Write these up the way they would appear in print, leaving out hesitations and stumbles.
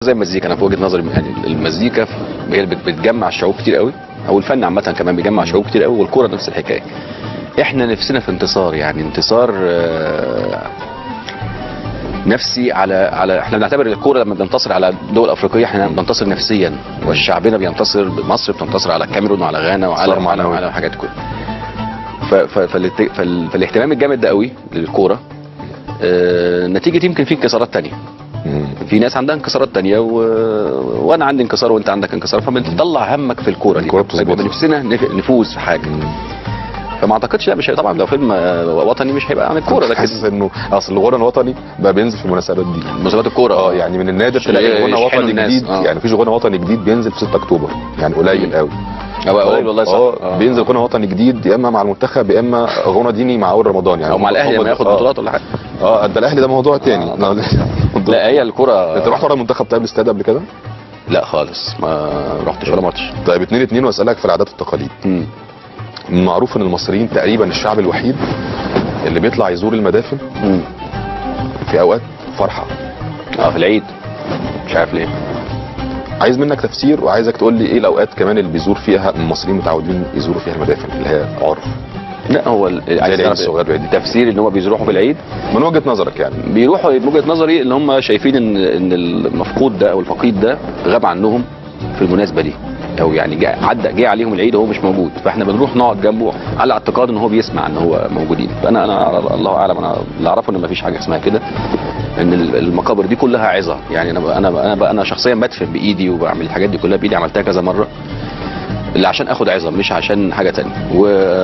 زي المزيكا، انا في وجهه نظري يعني المزيكا هي اللي بتجمع الشعوب كتير قوي، او الفن عامه كمان بيجمع شعوب كتير قوي، والكوره نفس الحكايه. احنا نفسنا في انتصار، يعني انتصار نفسي على احنا بنعتبر الكوره لما بننتصر على دول افريقيه احنا بننتصر نفسيا، والشعبنا بينتصر، مصر بتنتصر على الكاميرون وعلى غانا وعلى حاجات كده. فالاهتمام الجامد ده قوي للكوره نتيجه يمكن في انكسارات تانية. في ناس عندها انكسارات تانية وانا عندي انكسار وانت عندك انكسار، فبتطلع همك في الكوره دي، نفسنا نفوز في حاجه. فما اعتقدش، لا مش طبعا لو فيلم وطني مش هيبقى عن الكوره، لكن حاسس انه اصل الغنى الوطني بقى بينزل في المناسبات دي، مناسبات الكوره. يعني من النادر تلاقي غنى وطني جديد، يعني مفيش غنى وطني جديد بينزل في 6 اكتوبر، يعني قليل قوي. قليل والله صح. بينزل غنى وطني جديد يا اما مع المنتخب يا اما غنى ديني مع اول رمضان، يعني او مع الاهلي لما ياخد بطولات ولا حاجه. ده الاهلي ده موضوع تاني. لا هي الكوره. انت رحت ورا المنتخب طيب الاستاد قبل كده؟ لا خالص ما رحتش ولا ماتش. طيب 2-2 واسالك في العادات والتقاليد. معروف ان المصريين تقريبا الشعب الوحيد اللي بيطلع يزور المدافن في اوقات فرحه. في العيد مش عارف ليه. عايز منك تفسير، وعايزك تقول لي ايه الاوقات كمان اللي بيزور فيها المصريين متعودين يزوروا فيها المدافن اللي هي عرف. لا هو عايز التفسير ان هم بيروحوا في العيد من وجهه نظرك، يعني بيروحوا من وجهه نظري ان هم شايفين ان المفقود ده او الفقيد ده غاب عنهم في المناسبه دي، او يعني جه عليهم العيد وهو مش موجود، فاحنا بنروح نقعد جنبه على اعتقاد ان هو بيسمع ان هو موجودين. فانا الله اعلم، انا اللي اعرفه ان مفيش حاجه اسمها كده، ان المقابر دي كلها عظه. يعني انا شخصيا بدفن بايدي وبعمل الحاجات دي كلها بايدي، عملتها كذا مره اللي عشان اخد عظه مش عشان حاجه ثانيه.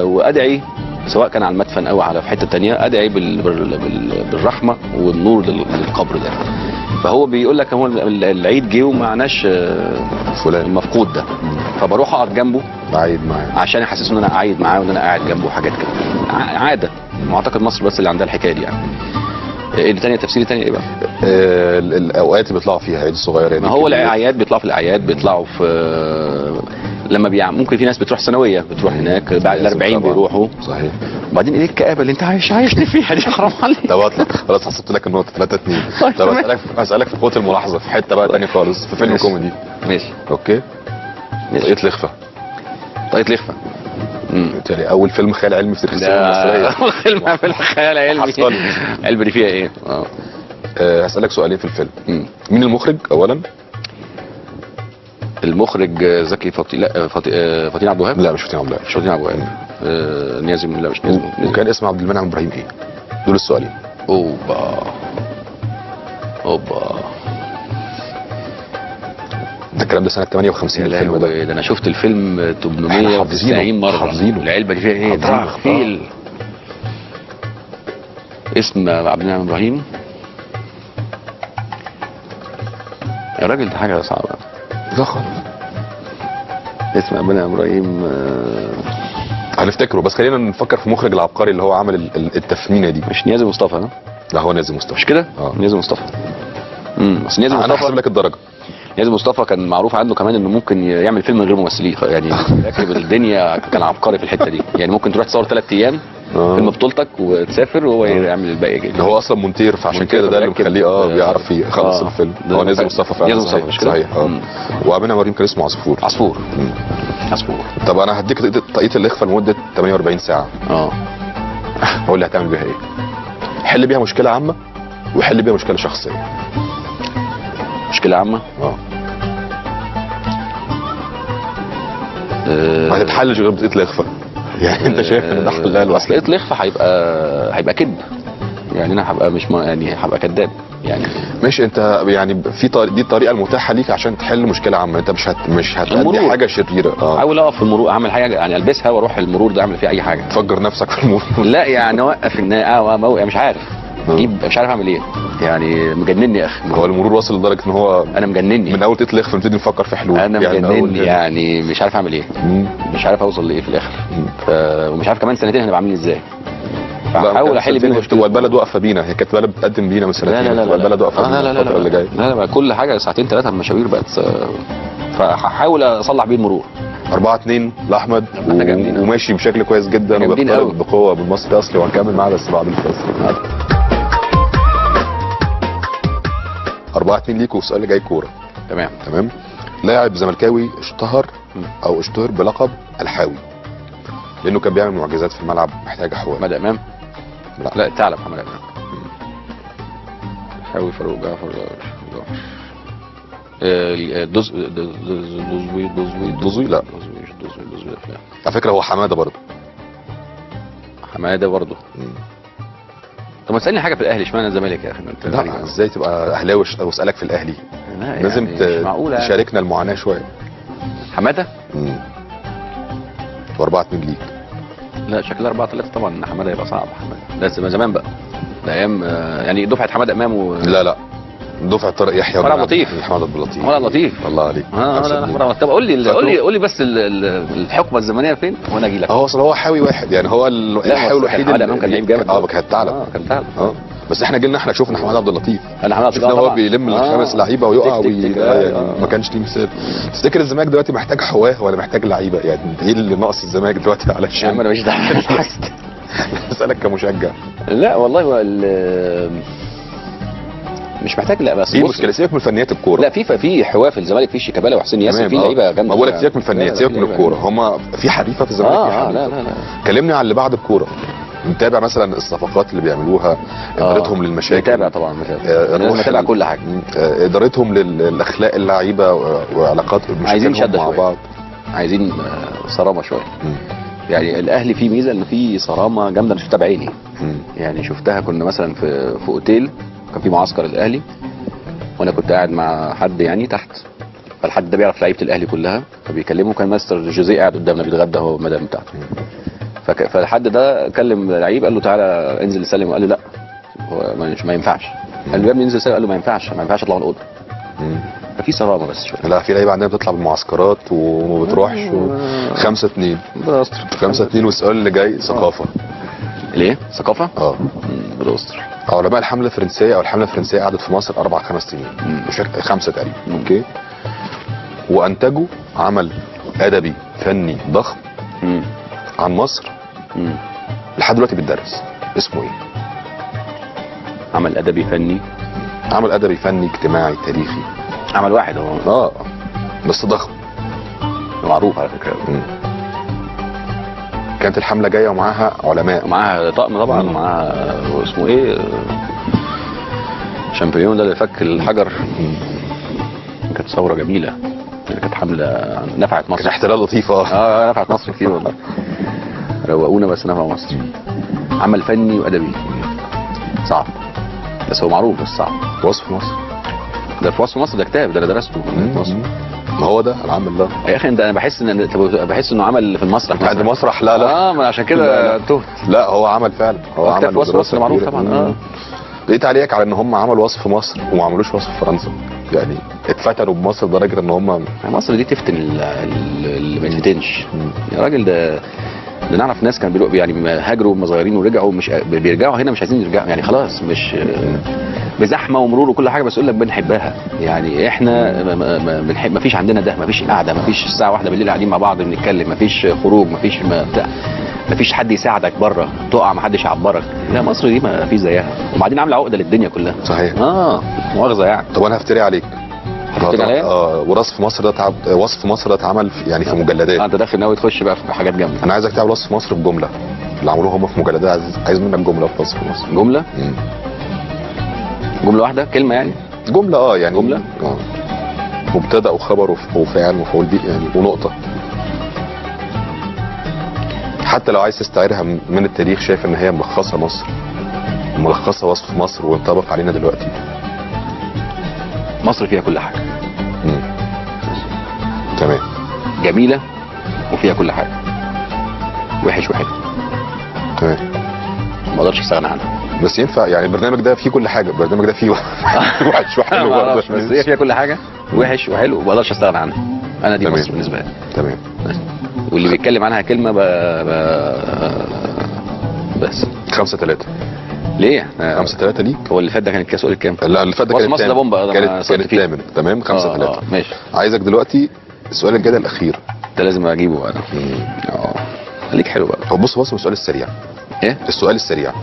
وادعي سواء كان على المدفن او على في حته ثانيه، ادعي بالرحمه والنور للقبر ده. فهو بيقول لك هو العيد جه ومعناش فلان المفقود ده، فبروح اقعد جنبه اعيد معاه عشان يحسسه ان انا قاعد معاه وان انا قاعد جنبه وحاجات كده عاده. واعتقد مصر بس اللي عندها الحكايه دي. يعني ايه تاني تفسير تاني ايه بقى؟ الاوقات اللي بيطلعوا فيها عيد الصغير يعني. ما هو الاعياد بيطلعوا في الاعياد، بيطلعوا في لما ممكن في ناس بتروح ثانويه بتروح هناك بعد ال 40 بيروحوا. صحيح. وبعدين ايه الكآبه اللي انت عايشني فيها دي؟ حرام عليك. طب اطلع خلاص، حسبت لك النقطه 3-2. طب اسالك في قوه الملاحظه في حته بقى ثانيه خالص، في فيلم كوميدي. ماشي اوكي. طاقية الإخفاء. طاقية الإخفاء يعني اول فيلم خيال علمي في تاريخ السينما المصريه. اول فيلم خيال علمي. علم دي فيها ايه؟ هسالك سؤالين في الفيلم. مين المخرج اولا؟ المخرج زكي فطين عبد الوهاب. لا مش فطين عبد الوهاب. مش فطين عبد الوهاب. نيازم. لا مش نيازم. وكان اسم عبد المنعم ابراهيم ايه؟ دول السؤالين. اوبا ده الكلام ده سنه 58 الفيلم ده. انا شفت الفيلم 890 مره. حافظينه. العلبه دي فيها ايه؟ دراغ فيل. اسم عبد المنعم ابراهيم يا راجل، ده حاجه صعبه. لا خالص. اسم عبد المنعم ابراهيم هنفتكره، بس خلينا نفكر في مخرج العبقري اللي هو عمل التفنينه دي. مش نيازي مصطفى؟ ها؟ لا هو نيازي مصطفى. مش كده؟ نيازي مصطفى. بس نيازي مصطفى انا هحسب لك الدرجه. نيازي مصطفى كان معروف عنه كمان انه ممكن يعمل فيلم من غير ممثلين، يعني راكب الدنيا. كان عبقري في الحته دي، يعني ممكن تروح تصور 3 ايام فيلم بطولتك وتسافر وهو يعمل الباقي كده. هو اصلا مونتير، فعشان كده ده اللي مخليه بيعرف يخلص الفيلم. هو نيازي مصطفى فعلا. نيازي مصطفى مش كده؟ صحيح. وعبد المنعم ابراهيم كان اسمه عصفور. طب انا هديك طاقية الإخفاء لمده 48 ساعه. قول لي هتعمل بيها ايه؟ حل بيها مشكله عامه وحل بيها مشكله شخصيه. مشكله عامه؟ ما تتحلش غير بطاقية الإخفاء. يعني انت شايف ان ده حلها الوحيد؟ طاقية الإخفاء هيبقى كذب، يعني انا هبقى هبقى كذاب يعني. ماشي، انت يعني دي الطريقه المتاحه ليك عشان تحل مشكله عامه. انت مش هتأدي حاجه شريره. احاول اقف في المرور، اعمل حاجه يعني، البسها واروح المرور ده اعمل فيه اي حاجه. تفجر نفسك في المرور؟ لا يعني اوقف مش عارف مش عارف اعمل ايه، يعني مجنني يا اخي. هو المرور واصل لدرجه ان هو انا مجنني من اول تطلق فنبتدي نفكر في حلول. انا مجنني يعني مش عارف اعمل ايه. مش عارف اوصل لايه في الاخر. ومش عارف كمان سنتين هنبقى عاملين ازاي. بحاول احل بيها المشكله. هو البلد واقفه بينا، هي كانت بلد بتقدم بينا من سنتين. لا البلد واقفه بينا الفتره اللي جايه. لا كل حاجه ساعتين 3 المشاوير بقت. فهحاول اصلح بيه المرور. 4-2 لاحمد وماشي بشكل كويس جدا وبيخترق بقوه بالمصري اصلي. وهنكمل معاه بس بعد الفاصل. 4-2 ليكوا. والسؤال اللي جاي كوره. تمام. لاعب زملكاوي اشتهر او اشتهر بلقب الحاوي لانه كان بيعمل معجزات في الملعب محتاجه حوار. محمد امام. لا الثعلب محمد امام. حاوي فاروق جعفر. دوزوي لا. على فكره هو حماده برضه. طب ما تسالني حاجه في الاهلي، اشمعنى الزمالك يا اخي؟ لا ازاي تبقى اهلاوي واسالك في الاهلي؟ لازم تشاركنا المعاناه شويه. حماده و4-2 ليك. لا شكلها 4-3 طبعا. حماده يبقى صعب. حماده ده زمان بقى، ده ايام يعني دفعه حماده امام لا دفعه طارق يحيى ولا لطيف. محمد عبد اللطيف. ولا لطيف. الله عليك. لا طب قول لي بس الحقبه الزمنيه فين وانا اجي لك. اصل هو حاوي واحد يعني، هو الحاوي الوحيد اللي كان لعيب جامد. كان ثعلب. بس احنا جيلنا احنا شفنا حماد عبد اللطيف. شفنا هو بيلم الخمس لعيبه ويقع يعني ما كانش ليه مثال. تفتكر الزمالك دلوقتي محتاج حواه ولا محتاج لعيبه؟ يعني ايه اللي ناقص الزمالك دلوقتي علشان؟ انا ماليش دعوه. بسالك كمشجع. لا والله مش محتاج. لا بس في مشكله، سيبك من فنيات الكوره. لا في حواه في الزمالك، في شيكابالا وحسين ياسر، في لعيبه جامده. ما بقول لك سيبك من الفنيات، سيبك من الكوره. هم في حريفه في الزمالك. لا كلمني عن اللي بعد الكوره. متابع مثلا الصفقات اللي بيعملوها، ادارتهم للمشاكل. متابع طبعا. متابع كل حاجه. ادارتهم للاخلاق اللعيبه وعلاقات مشاكلهم مع بعض. عايزين صرامه شويه. يعني الاهلي فيه ميزه ان فيه صرامه جامده، انا شفتها بعيني. يعني شفتها، كنا مثلا في اوتيل، كان في معسكر الاهلي وانا كنت قاعد مع حد يعني تحت، فالحد ده بيعرف لعيبه الاهلي كلها، فبيكلمه. كان ماستر جوزيه قاعد قدامنا بيتغدى هو والمدام بتاعته. فالحد ده كلم لعيب قال له تعالى انزل سلم، وقال له لا هو ما ينفعش. قال له يا ابني انزل سلم، قال له ما ينفعش اطلع من الاوضه. ففي صرامه بس شويه. لا في لعيبه عندنا بتطلع بالمعسكرات وما بتروحش. 5-2 والسؤال اللي جاي ثقافه. ليه؟ ثقافه؟ بالاسطر. علماء الحمله الفرنسيه قعدت في مصر 4-5 سنين. 5 تقريبا. اوكي. وانتجوا عمل ادبي فني ضخم عن مصر. لحد دلوقتي بيتدرس. اسمه ايه؟ عمل ادبي فني اجتماعي تاريخي. عمل واحد هو. بس ضخم. معروف على فكره. كانت الحمله جايه ومعاها علماء، ومعاها طقم طبعا، ومعاها اسمه ايه، شامبيون ده اللي فك الحجر. كانت ثوره جميله، كانت حمله نفعت مصر. كان احتلال لطيف. نفعت مصر كتير والله. روقونا بس نفع مصر. عمل فني وادبي صعب، بس هو معروف بس صعب. وصف مصر ده، في وصف مصر ده كتاب، ده انا درسته في مصر. ما هو ده العمل ده يا اخي. انا بحس انه عمل في المسرح. بعد المسرح. لا ما عشان كده تهت. لا هو عمل فعلا. هو عمل في وصف مصر معروف طبعا. لقيت عليك على ان هم عملوا وصف مصر وما عملوش وصف فرنسا. يعني اتفتنوا بمصر لدرجه ان هم مصر دي تفتن اللي ما يتفتنش يا راجل. ده نعرف ناس كانوا يعني هاجروا وهم صغيرين ورجعوا، مش بيرجعوا هنا مش عايزين يرجعوا يعني خلاص، مش بزحمه ومرور وكل حاجه، بس يقول لك بنحبها. يعني احنا بنحب، ما فيش عندنا ده، ما فيش قعده، ما فيش الساعه 1 بالليل قاعدين مع بعض بنتكلم، ما فيش خروج، ما فيش حد يساعدك بره تقع، ما حدش يعبرك. لا مصر دي ما فيش زيها، وبعدين عامله عقده للدنيا كلها. صحيح. مؤاخذه يعني. طب انا هفتري عليك. وصف مصر ده اتعمل يعني في مجلدات. انت داخل ناوي تخش بقى في حاجات جامده. انا عايزك تعمل وصف مصر بجمله اللي عملوه هم في مجلدات. عايز منك جمله في وصف مصر. جمله؟ جمله واحده، كلمه يعني. جمله يعني جمله مبتدا وخبر وفاعل ومفعول به يعني، ونقطه. حتى لو عايز تستعيرها من التاريخ، شايف ان هي ملخصه مصر، ملخصه وصف مصر وينطبق علينا دلوقتي. مصر فيها كل حاجه. تمام. جميله وفيها كل حاجه، وحش وحلو. تمام. ما اقدرش استغنى عنها. بس ينفع يعني البرنامج ده فيه كل حاجه، البرنامج ده فيه وحش وحلو برضه. بس هي فيها كل حاجه، وحش وحلو، وما اقدرش استغنى عنها. انا دي مصر بالنسبه لي. تمام. واللي بيتكلم عنها كلمه بس 5-3. ليه؟ 5-3 ليك. هو اللي فات ده كان الكاس قول كام؟ لا اللي فات ده كان مصر ده بومبا. كانت الثامن. تمام. 5-3. ماشي. عايزك دلوقتي السؤال الجاي الاخير ده لازم اجيبه انا. خليك حلو بقى. طب بص السؤال السريع. ايه؟ السؤال السريع.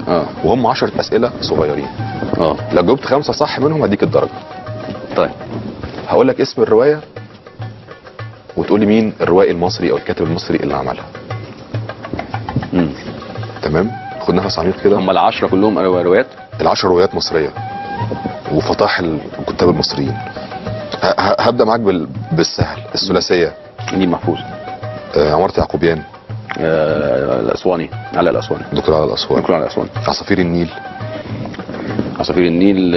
وهم 10 اسئله صغيرين. لو جاوبت 5 صح منهم هديك الدرجه. طيب هقول لك اسم الروايه وتقول لي مين الروائي المصري او الكاتب المصري اللي عملها. تمام. خد نفس عميق كده. هم ال10 كلهم روايات؟ ال10 روايات مصريه وفطاح الكتاب المصريين. هبدا معاك بالسهل. الثلاثيه. نجيب محفوظ. عمارة يعقوبيان. الاسواني، على الاسواني. دكتور على الاسواني. دكتور على الاسواني. عصافير النيل. عصافير النيل.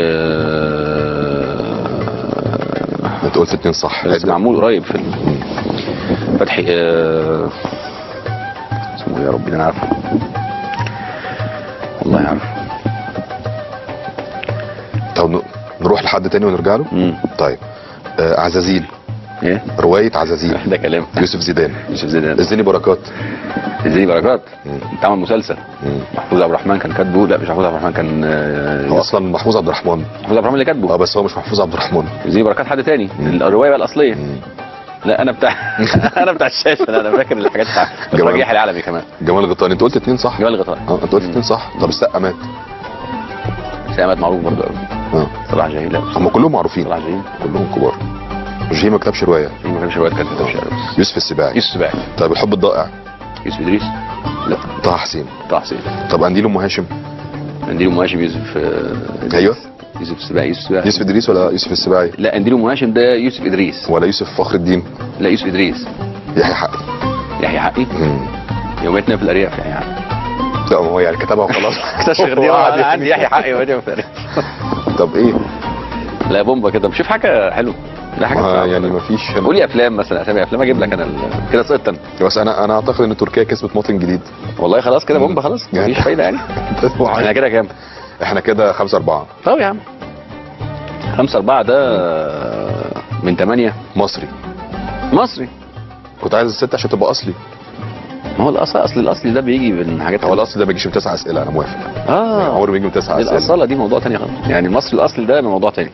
انت قلت 2 صح. بس معمول قريب في فتحي. اسمه يا ربي انا عارفه والله عارفه. طب نروح لحد تاني ونرجع له. طيب عزازيل. ايه رواية عزازيل ده كلام. يوسف زيدان. يوسف زيدان. الزيني بركات. الزيني بركات اتعمل مسلسل. محفوظ عبد الرحمن كان كاتبه. لا مش محفوظ عبد الرحمن، كان هو اصلا محفوظ عبد الرحمن. محفوظ عبد الرحمن اللي كاتبه. بس هو مش محفوظ عبد الرحمن. الزيني بركات حد تاني. الروايه بقى الاصليه. لا انا بتاع انا بتاع الشاشه. انا فاكر الحاجات بتاع الرجيح العالمي كمان. جمال غطاني. انت قلت 2 صح. جمال غطاني. انت قلت 2 صح. طب السقا مات. السقا مات معروف برضه قوي. صلاح جاهين. لا هم كلهم معروفين. صلاح جاهين كلهم كبار. جاهين ما كتبش روايه. ما كتبش روايه. كان كتب شعر. يوسف السباعي. يوسف السباعي. طيب الحب الضائع. يوسف ادريس. لا طه حسين. طه حسين. طب قنديل ام هاشم. قنديل ام هاشم يوسف. ايوه يوسف السباعي. يوسف السباعي. يوسف ادريس ولا يوسف السباعي؟ لا قنديل ام هاشم ده يوسف ادريس. ولا يوسف فخر الدين؟ لا يوسف ادريس. يحيى حقي. يحيى حقي. يوميتنا في الارياف يعني. لا ما هو يعني كتبها وخلاص. اكتشف غير دي. انا عندي يحيى حقي يوميتنا في الارياف. طب ايه؟ لا بومبا كده. شوف حاجه حلوه. ده حاجه يعني ما فيش. قولي افلام مثلا، اسامي افلام اجيب لك انا كده سقطت انا. بس انا اعتقد ان تركيا كسبت مواطن جديد. والله خلاص كده بومبا خلاص مفيش فايده يعني. احنا كده كام؟ احنا كده 5-4. طب يا عم 5-4 ده من 8. مصري. مصري. كنت عايز 6 عشان تبقى اصلي. ما هو الاصلي ده بيجي من حاجات. هو الاصلي ده ما بيجيش من 9 اسئله. انا موافق. عمره بيجي من 9 اسئله. الاصاله دي موضوع تاني خالص. يعني المصري الاصلي ده موضوع تاني.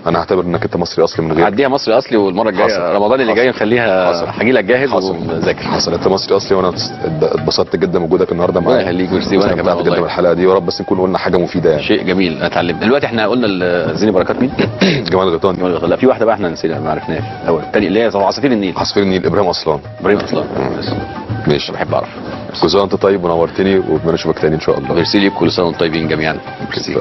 انا هعتبر انك انت مصري اصلي من غير. عديها مصري اصلي، والمره الجايه رمضان اللي جاي نخليها هاجي لك جاهز وذاكر. حصل. انت مصري اصلي وانا اتبسطت جدا وجودك النهارده معايا. الله يخليك. ميرسي. وانا كمان جدا بالحلقه دي. يا رب بس نكون قلنا حاجه مفيده يعني. شيء جميل اتعلم. دلوقتي احنا قلنا الزيني بركات مين؟ جمال غطاني. جمال غطاني. لا في واحده بقى احنا نسينا ما عرفناش. الاول الثاني اللي هي عصافير النيل. عصافير النيل. ابراهيم اصلان. ابراهيم اصلان. ماشي. بحب اعرف. كل سنه وانت طيب ونورتني وبنشوفك تاني ان شاء الله. ميرسي ليك. كل سنه وانتم طيبين جميعا. ميرسي.